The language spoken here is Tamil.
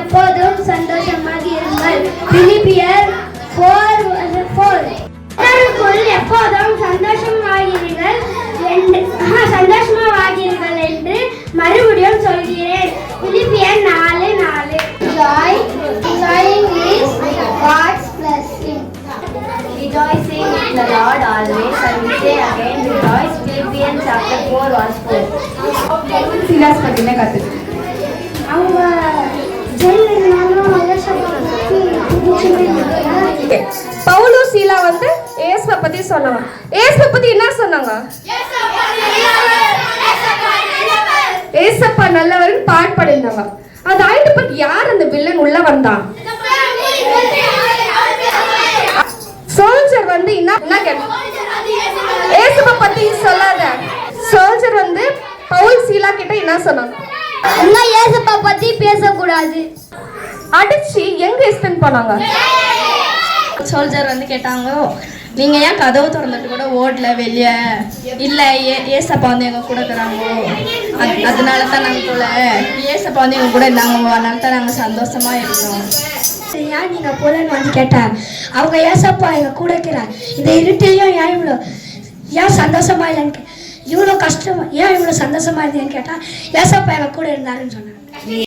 எப்போதும் சந்தோஷமாக இருங்கள். பிலிப்பியர் 4:4. எப்போதும் சந்தோஷமாகிறீர்கள் என்று மறுபடியும் சொல்கிறேன். பிலிப்பியர் 4:4. Joy is God's blessing. Rejoicing in the Lord always. I will say again, rejoice. Philippians chapter 4:4. சீலாஸ் பத்தின கத்து அவங்க பவுலு சீலா வந்து ஏசுவை பத்தி சொன்னாங்க. ஏசுவை பத்தி என்ன சொன்னாங்க? ஏசப்பா நல்லவர்னு பாட்படிந்தாங்க. அது ஆயிட்டு பத்தி யார் அந்த வில்லன் உள்ள வந்தான்? சோல்ஜர் வந்து என்ன ஏசப்பா பத்தி சொல்லாத. சோல்ஜர் வந்து பவுல் சீலா கிட்ட என்ன சொன்னாங்க? ஏசப்பா பத்தி பேசக்கூடாது. அடிச்சு எங்க எக்ஸ்டெண்ட் பண்ணாங்க? சோல்ஜர் வந்து கேட்டாங்க, நீங்க ஏன் கதவு திறந்துட்டு கூட ஓடல வெளியே? இல்ல ஏசப்பா வந்து எங்க கூட இருக்கிறாங்க, அதனால தான் நாங்க போல. ஏசப்பா வந்து எங்க கூட இருந்தாங்க, அதனால தான் நாங்க சந்தோஷமா இருந்தோம். ஏன் நீங்க போலன்னு வந்து கேட்டாங்க. அவங்க ஏசப்பா எங்க கூட இருக்கிறார், இந்த இருட்டையும் ஏன் சந்தோஷமா இல்லைன்னு, இவ்வளோ கஷ்டமா ஏன் இவ்வளோ சந்தோஷமா இருந்தேன்னு கேட்டா ஏசப்பா எங்க கூட இருந்தாருன்னு சொன்னாங்க.